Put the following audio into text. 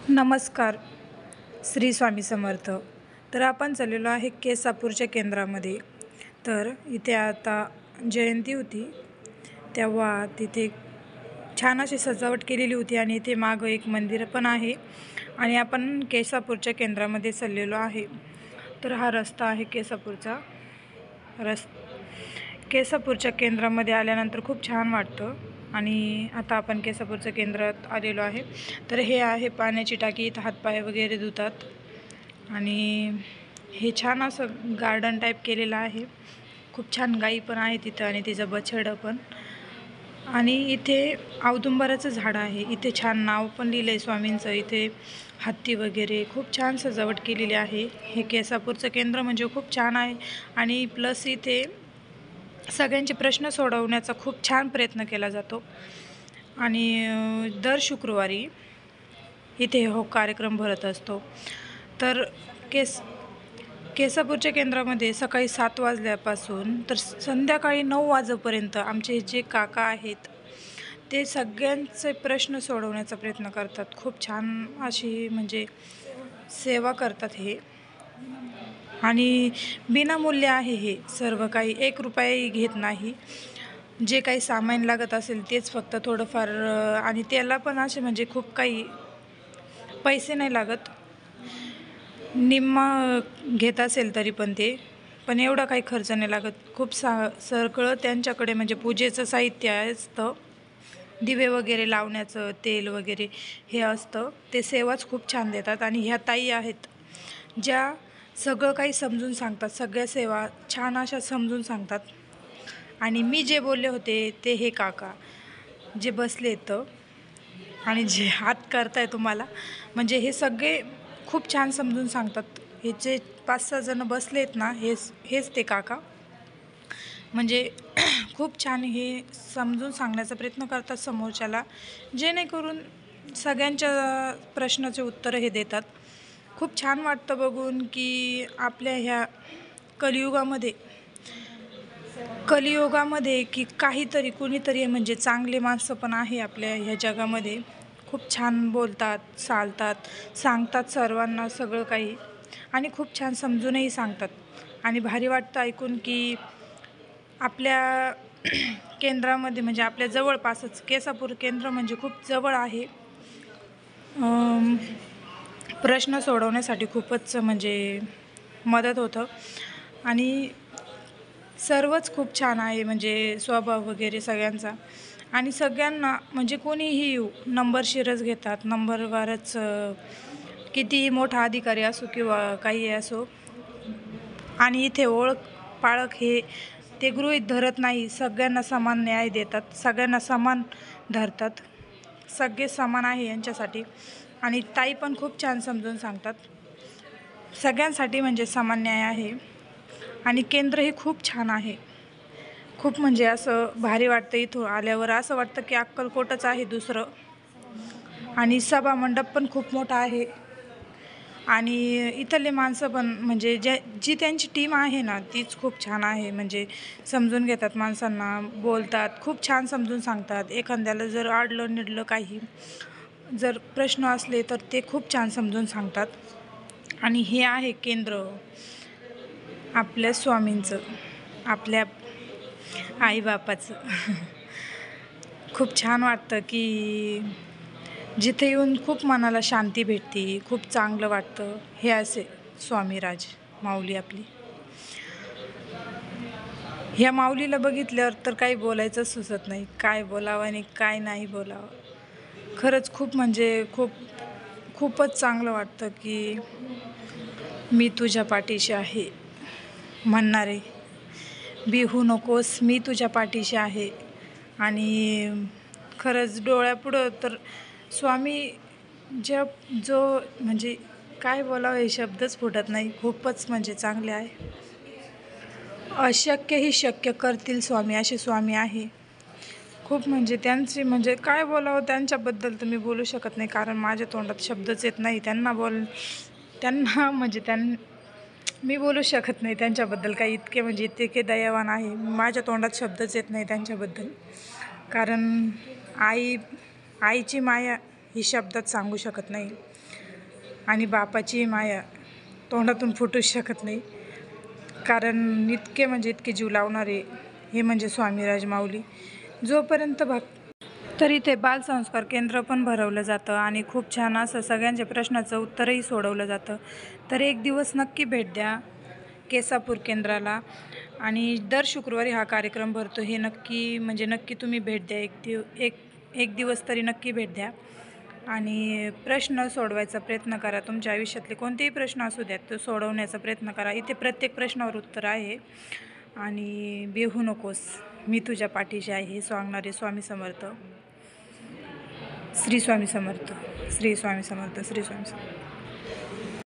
नमस्कार. श्री स्वामी समर्थ. तर आपण चाललेलो आहे केसापूरच्या केंद्रामध्ये. तर इथे आता जयंती होती, तेव्हा तिथे छान अशी सजावट केलेली होती आणि इथे मागं एक मंदिर पण आहे आणि आपण केसापूरच्या केंद्रामध्ये चाललेलो आहे. तर हा रस्ता आहे केसापूरचा. केसापूरच्या केंद्रामध्ये आल्यानंतर खूप छान वाटतं आणि आता आपण केसापूरच्या केंद्रात आलेलो आहे. तर हे आहे पाण्याची टाकी. इथं हातपाय वगैरे धुतात आणि हे छान असं गार्डन टाईप केलेलं आहे. खूप छान गाई पण आहे तिथं आणि तिचं बछडं पण. आणि इथे औदुंबराचं झाड आहे. इथे छान नाव पण लिहिलं आहे स्वामींचं. इथे हत्ती वगैरे खूप छान सजावट केलेली आहे. हे केसापूरचं केंद्र म्हणजे खूप छान आहे आणि प्लस इथे सगळ्यांचे प्रश्न सोडवण्याचा खूप छान प्रयत्न केला जातो आणि दर शुक्रवारी इथे हो कार्यक्रम भरत असतो. तर केसापूरच्या केंद्रामध्ये सकाळी 7 वाजल्यापासून तर संध्याकाळी 9 वाजेपर्यंत आमचे जे काका आहेत ते सगळ्यांचे प्रश्न सोडवण्याचा प्रयत्न करतात. खूप छान अशी म्हणजे सेवा करतात हे आणि विनामूल्य आहे हे सर्व काही. 1 रुपयाही घेत नाही. जे काही सामान लागत असेल तेच फक्त थोडंफार आणि त्याला पण असे म्हणजे खूप काही पैसे नाही लागत. निम्मा घेत असेल तरी पण ते पण एवढा काही खर्च नाही लागत. खूप सगळं त्यांच्याकडे म्हणजे पूजेचं साहित्य असतं. दिवे वगैरे लावण्याचं तेल वगैरे हे असतं. ते सेवाच खूप छान देतात आणि ह्या ताई आहेत ज्या सगळं काही समजून सांगतात. सगळ्या सेवा छान अशा समजून सांगतात. आणि मी जे बोलले होते ते हे काका जे बसले तर आणि जे हात करताय तुम्हाला म्हणजे हे सगळे खूप छान समजून सांगतात. हे जे 5-6 जण बसले आहेत ना हेच ते काका म्हणजे खूप छान हे समजून सांगण्याचा प्रयत्न करतात समोरच्याला, जेणेकरून सगळ्यांच्या प्रश्नाचे उत्तरं हे देतात. खूप छान वाटतं बघून की आपल्या ह्या कलियुगामध्ये की काहीतरी कुणीतरी म्हणजे चांगले माणसं पण आहे आपल्या ह्या जगामध्ये. खूप छान बोलतात, चालतात, सांगतात सर्वांना सगळं काही आणि खूप छान समजूनही सांगतात आणि भारी वाटतं ऐकून की आपल्या केंद्रामध्ये म्हणजे आपल्या जवळपासच केसापूर केंद्र म्हणजे खूप जवळ आहे. प्रश्न सोडवण्यासाठी खूपच म्हणजे मदत होतं आणि सर्वच खूप छान आहे म्हणजे स्वभाव वगैरे सगळ्यांचा आणि सगळ्यांना म्हणजे कोणीही येऊ नंबरशीरच घेतात. नंबरवरच कितीही मोठा अधिकारी असो किंवा काही असो आणि इथे ओळख पाळख हे ते गृहीत धरत नाही. सगळ्यांना समान न्याय देतात, सगळ्यांना समान धरतात. सगळे समान आहे यांच्यासाठी आणि ताई पण खूप छान समजून सांगतात. सगळ्यांसाठी म्हणजे समान न्याय आहे आणि केंद्र हे खूप छान आहे. खूप म्हणजे असं भारी वाटतं इथून आल्यावर. असं वाटतं की अक्कलकोटच आहे दुसरं. आणि सभा मंडप पण खूप मोठा आहे आणि इथले माणसं पण म्हणजे जी त्यांची टीम आहे ना तीच खूप छान आहे. म्हणजे समजून घेतात माणसांना, बोलतात, खूप छान समजून सांगतात. एखाद्याला जर आडलं निडलं काही जर प्रश्न असले तर ते खूप छान समजून सांगतात. आणि हे आहे केंद्र आपल्या स्वामींचं, आपल्या आईबापाचं. खूप छान वाटतं की जिथे येऊन खूप मनाला शांती भेटते, खूप चांगलं वाटतं. हे असे स्वामीराज माऊली आपली. ह्या माऊलीला बघितल्यावर तर काही बोलायचं सुचत नाही. काय बोलावं आणि काय नाही बोलावं. खरंच खूप म्हणजे खूपच चांगलं वाटतं की मी तुझ्या पाठीशी आहे म्हणणारे. बिहू नकोस, मी तुझ्या पाठीशी आहे. आणि खरंच डोळ्यापुढं तर स्वामी जो म्हणजे काय बोलावं हे शब्दच फुटत नाही. खूपच म्हणजे चांगले आहे. अशक्यही शक्य करतील स्वामी असे स्वामी आहे. खूप म्हणजे त्यांची म्हणजे काय बोलावं त्यांच्याबद्दल तर मी बोलू शकत नाही, कारण माझ्या तोंडात शब्दच येत नाही. त्यांना म्हणजे मी बोलू शकत नाही त्यांच्याबद्दल काही. इतके म्हणजे इतके दयावान आहे. माझ्या तोंडात शब्दच येत नाही त्यांच्याबद्दल, कारण आईची माया ही शब्दात सांगू शकत नाही आणि बापाची माया तोंडातून फुटूच शकत नाही. कारण इतके म्हणजे इतके जीव लावणारे हे म्हणजे स्वामी राजमाऊली. जोपर्यंत तर इथे बालसंस्कार केंद्र पण भरवलं जातं आणि खूप छान असं सगळ्यांच्या प्रश्नाचं उत्तरही सोडवलं जातं. तर एक दिवस नक्की भेट द्या केसापूर केंद्राला आणि दर शुक्रवारी हा कार्यक्रम भरतो. हे नक्की म्हणजे नक्की तुम्ही भेट द्या. एक दिवस तरी नक्की भेट द्या आणि प्रश्न सोडवायचा प्रयत्न करा. तुमच्या आयुष्यातले कोणतेही प्रश्न असू द्यात तो सोडवण्याचा प्रयत्न करा. इथे प्रत्येक प्रश्नावर उत्तर आहे आणि बेहू नकोस, मी तुझ्या पाठीशी आहे हे सांगणारे स्वामी समर्थ. श्री स्वामी समर्थ, श्री स्वामी समर्थ, श्री स्वामी समर्थ.